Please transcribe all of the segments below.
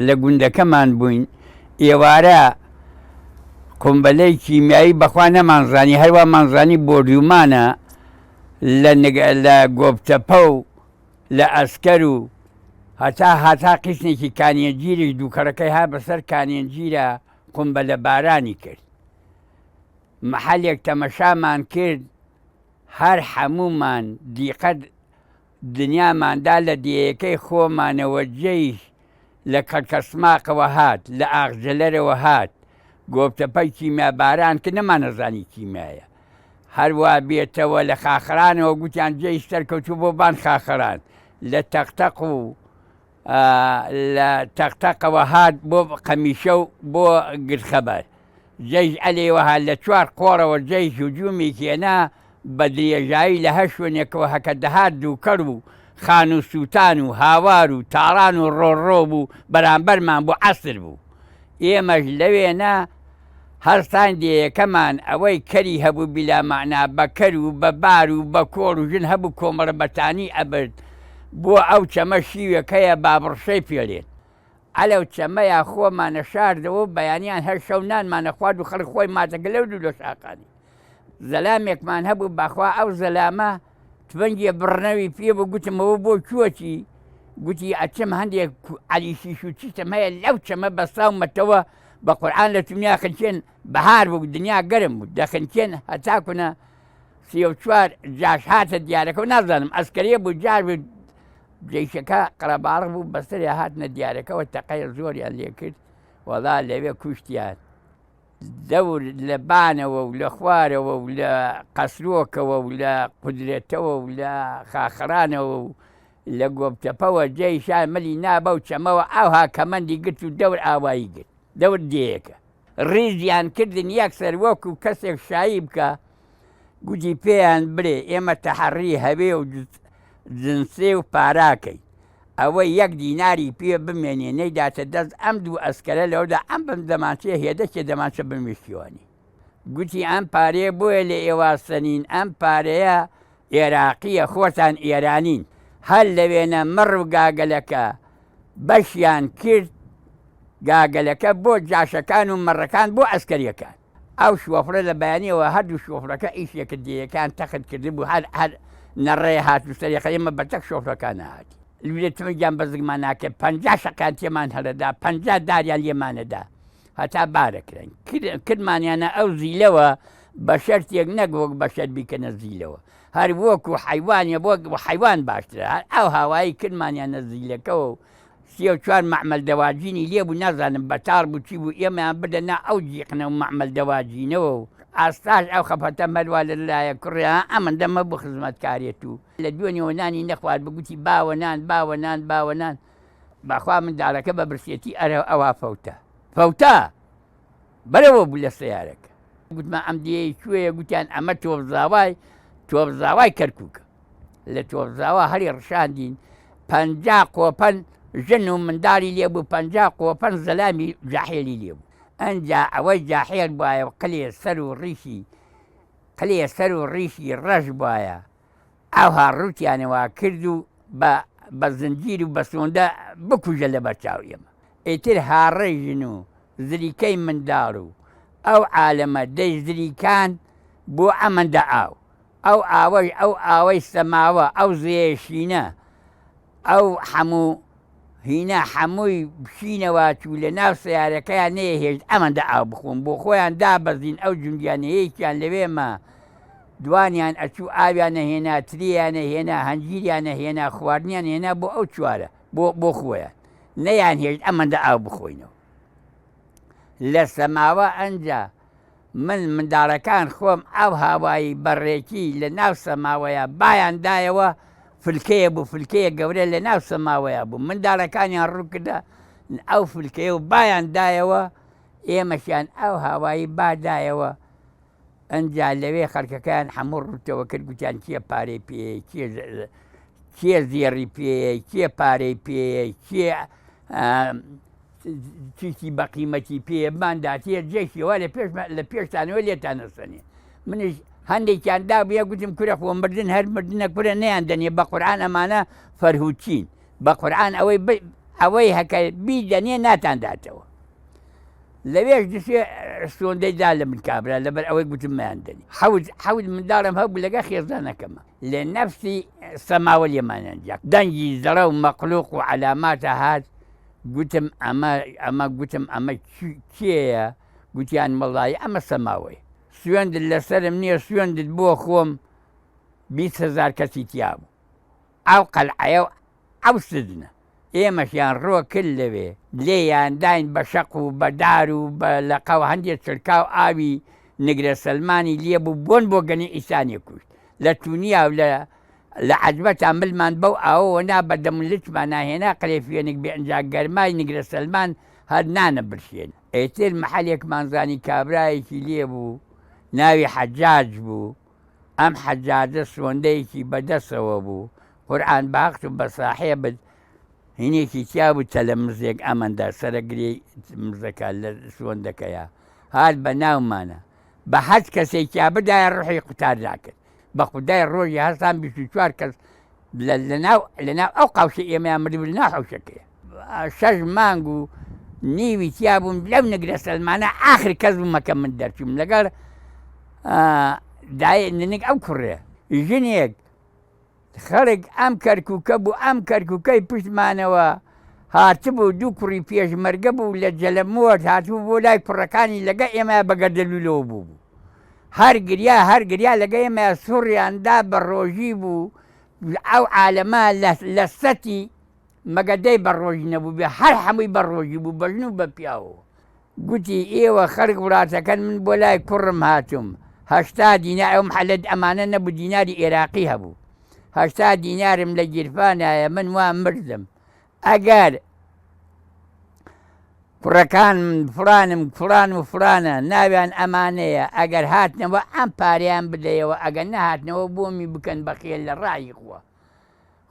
لە گوندەکەمان بووین ئێوارە قومبەلەی کیمیایی بەخوا نەمانزانی هەروە مانزانی بۆریومانە لە گۆبتەپە و لە ئەسکەر و هەتا قیسنێکی کانیەنجیرێک دووکەڕەکەی ها بەسەر کانیەنجیرە قومبەلە بارانی کرد محلێک تەمەشامان کرد هەر هەموومان دیقەت دنیاماندا لە دیەکەی خۆمانەوە جێیش لە کەرکەسماقەوە هات لە ئاغجەلەرەوە هات گۆبتەپەی کیمیا باران کە نەمانەزانی کیمیایە هەروە بێتەوە لە خاخرانەوە گوتیان جێی سەرکەوتوو بۆ بان خاخران لە تەقتەق و لە تەقتەقەوە هات بۆ قەمیشە و بۆ گرخەبەر جێیش ئەلێوەها لە چوار قۆڕەوە جێی هجوومێکی هێنا بە درێژایی لە هەر شوێنێکەوە هەکە دەهات دووکەڕ و خان و سووتان و هاوار و تاڕان و ڕۆڕۆ بوو بەرامبەرمان بۆ عەسر بوو ئێمەش لەوێنە هەرسان دیەکەمان ئەوەی کەری هەبوو بیلامەعنا بە کەر و بە بار و بە کۆڕ و ژن هەبوو کۆمەڵە بەتانی ئەبرد بۆ ئەو چەمە شیوەکەیە بابڕشەی پێڵێن ئەلەو چەمەیە خۆمانە شاردەوە بەیانیان هەر شەو نانمانە خوارد و خەڵک خۆی ماتەکە لەو دوو لە شاقانی زەلامێکمان هەبوو بەخوا ئەو زەلامە تفەنگیە بڕنەوی پێ بوو گوتمەوە بۆ کووەچی گوتی ئەچەم هەندێک عەلیشیش و چیتم هەیە لەو چەمە بەستاومەتەوە بە قورئان لە دنیا خنچێن بەهار بوو دنیا گەرم بوو دەخنچێن هەتاکوونە 34 جاش هاتە دیارەکە و نازانم ئەسکەریە بوو جار بوو جێیشەکە قەرەباڵغ بوو بەسەریا هاتنە دیارەکەەوە تەقەی زۆریان لێ کرد وەڵا لەوێ کوشتیان دەور لە بانەوە و لە خوارەوە و لە قەسرۆکەوە و لە قودرێتەوە و لە خاخرانەوە و لە گۆبتەپەوە جێیشان مەلی نابە و چەمەوە ئاوها کەمەندی گرت و دەور ئاوایی گرت دەور دێیەکە ڕیزیان کردن یەکسەر وەکو کەسێک شایی بکە گوتی پێیان برێ ئێمە تەحەڕی هەبێ و جنسێ و پاراکەی ئەوەی 1 دیناری پێ بمێنێ نەیداتە دەست ئەم دوو ئەسکەرە لەودا ئەم بم دەمانچێ هێدەکێ دەمانچە بمشتیوانی گوتی ئەم پارەیە بۆیە لە ئێواسەنین ئەم پارەیە عێراقیە خۆتان ئێرانین هەر لەوێنە مڕ و گاگەلەکە بەشیان کرد گاگەلەکە بۆ جاشەکان و مەڕەکان بۆ ئەسکەریەکان ئەو شوفرە لە بەیانیەوە هەردوو شوفرەکە ئیشێکە دیەکان تەخت کرد بوو هەر نەڕێ هاتو سەریەکە ئێمە بەتەک شۆفرەکان هاتی لێتمە گیان بەزگمان ناکرد 50 شەقان تێمان هەلەدا 50 داریان لێمانەدا هەتا بارەکرێن کردمانیانە ئەو زیلەوە بە شەرتێک نەک وەک بەشەر بیکەنە زیلەوە هەر وەکو حیوانە بۆ حیوان باشترە ئەو هاوایی کردمانیانە زیلەکەەوە و 34 مەعمەل دەواجینی لێ بوو نازانم بەتاڵ بوو چی بوو ئێمەیان بدەنا ئەو جیقنە و مەعمەل دەواجینەوە و ئاستاش ئەو خەپەتە مەلوا لەلایە کوڕیا ئەمەندەمە بوو خزمەتکارێت و لە دوێنێەوە نانی نەخوارد بگوتی باوە نان باوە نان باوە نان باخوا منداڵەکە بە برسێتی ئەرە ئەوا فەوتە بەرەوە بوو لە سەیارەکە گوتمە ئەم دیەی کوێیە گوتیان ئەمە تۆبزاوای کەرکووکە لە تۆبزاوا هەری ڕشاندین 50 قۆپەن ژن و منداڵی لێ بوو 50 قۆپەن زەلامی جاحێلی لێ بوو ئەنجا ئەوەی جاحێل بواە قلێ سەر و ڕیشی ڕەش بواە ئەوها ڕوتیانەوە کرد و بە زنجیر و بە سۆندە بکوژە لە بەرچاو ئێمە ئیتر هاڕەی ژن و زریکەی منداڵ و ئەو عالەمە دەی زریکان بۆ ئەمەندە ئەو ئاوەی سەماوە ئەو زێشینە ئەو هەموو هینە هەمووی بشینەوە چوو لە ناو سیارەکەیان نەیەهێشت ئەمەندە ئاو بخۆن بۆ خۆیان دابەزین ئەو جونگیانەیەکیان لەوێمە دوانیان ئەچوو ئاویانە هێنا تریانە هێنا هەنجیریانە هێنا خواردنیان هێنا بۆ ئەو چوارە بۆ خۆیان نەیان هێشت ئەمەندە ئاو بخۆینەوە لە سەماوە ئەنجا منداڵەکان خۆم ئەو هاوایی بەڕێکی لە ناو سەماوەیە بایان دایەوە فلکەیە بوو فلکەیە گەورە لە ناو سەماوەیە بوو منداڵەکانیان ڕووکردە ئەو فلکەیە و بایان دایەوە ئێمەشیان ئەو هاوایی بادایەوە ئەنجا لەوێ خەڵکەکان هەموو ڕوتەوە کرد گوتیان کێ پارەی پێ کێ زێڕی پێ کێ پارەی پێ کێ چیتی بە قیمەتی پێمانداتیە جێشیەوە لە پێشتانەوە لێتان نەسەنێ منیش هەندێکیان دابووە گوتم کورە خۆ مردن هەر مردنە کورە نەیان دەنێ بە قورئان ئەمانە فەرهوچین بە قورئان ئەوەی ئەوەی هەکە بیدەنێ ناتانداتەوە لەوێش دەسێ سۆندەیدا لە من کابرا لەبەر ئەوەی گوتم مایاندنی حەوت منداڵم هەبوو لەگە خێزانەکەمە لێ نەفسی سەماوە لێمانەنجاک دەنگی زەڕە و مەقلوق و علاماتە هات گوتم ئەمە کێیە گوتیان مەڵایی ئەمە سەماوەی سوێندت لەسرم نییە سوێندت بۆ خۆم 20,000 کەسی تیا بوو ئەو قەلعەیە و ئەو سزنە ئێمەشیان ڕۆ کرد لەوێ لێیان داین بە شەق و بەدار و بە لەقەو هەندێک چرکا و ئاوی نگرە سەلمانی لێبوو بۆن بۆ گەنی ئیسانی کوشت لە تونیا و لە عەجبەتا ملمان بەو ئاوەوە نا بە دەمولچمان ناهێنا قلێفێنێک بێ ئەنجا گەرمای نگرە سەلمان هەر نانە برشێن ئێتر مەحەلێکمان زانی کابرایەکی لێبوو ناوی حەجاج بوو ئەم حەجاجە سۆندەیەکی بەدەستەوە بوو قورئان باخت و بە ساحێبت هینێکی تیا بوو تەلەمزێک ئەمەندا سەرەگرێی مزەکە لە سۆندەکەیە هات بە ناومانە بە هەچ کەسێکیا بدایە ڕوحی قوتاردا کرد بە خودای ڕۆژی هەستان 24 کەس لەناو ئەو قاوشە ئێمەیان مردبوو لەناو حەوشەکەیە 6 مانگ و نیوی تیا بووم لەو نگرە سەلمانە ئاخر کەس بوومەکە من دەرچووم لەگەڵ ننگ ئەو کوڕێ ژنێک خەڵک ئەم کەرکووکە بوو ئەم کەرکووکەی پشتمانەوە هاتبوو دوو کوڕی پێشمەرگە بوو لە جەلەمۆت هاتوو بۆ لای کوڕەکانی لەگە ئێمە بەگەردەلوولەوە بوو هەر گریا لەگە ئێمە سوڕیاندا بە ڕۆژی بوو ئەو عالەمە لە سەتی مەگەدەی بە ڕۆژی نەبوو بێ هەر هەمووی بە ڕۆژی بوو بەژن و بە پیاوەوە گوتی ئێوە خەڵک وڵاتەکەن من بۆ لای کوڕم هاتووم 80 دینار ئەو محەلەت ئەمانە نەبوو دیناری عێراقی هەبوو 80 دینارم لە گیرفانایە من وا مردم ئەگەر کوڕەکان فڵان و فڵانە ناویان ئەمانەیە ئەگەر هاتنەوە ئەم پارەیان بدەیەوە ئەگەر نەهاتنەوە بۆمی بکەن بەخێل لە ڕای خوا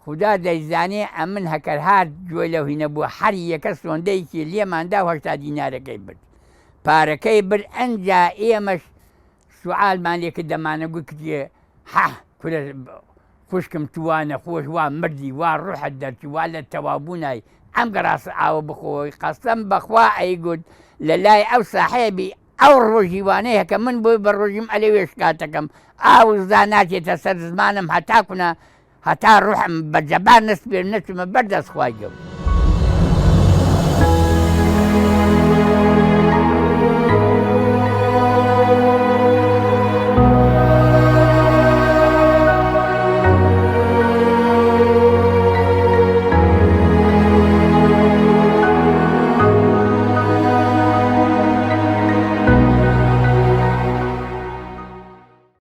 خوددا دەیزانێ ئەمن هەکەر هات گوێ لەو هینە بووە هەر یەکە سۆندەیەکی لێماندا 80 دینارەکەی برد پارەکەی برد ئەنجا ئێمەش سوعالمان لێ کرد دەمانە گوتیێ کورە خوشکم توانە خۆش وا مردی وا ڕوحت دەرچی وا لە تەوابوونای ئەم گەڕاستە ئاوە بخۆی قەسەم بەخوا ئەیگوت لە لای ئەو ساحێبی ئەو ڕۆژیوانەیە کە من بۆی بە ڕۆژیم ئەلێ وێشکاتەکەم ئاوزدا ناچێتە سەر زمانم هەتا ڕوحم بە جەبار نەسپێر نەچمە بەردەست خوای گەم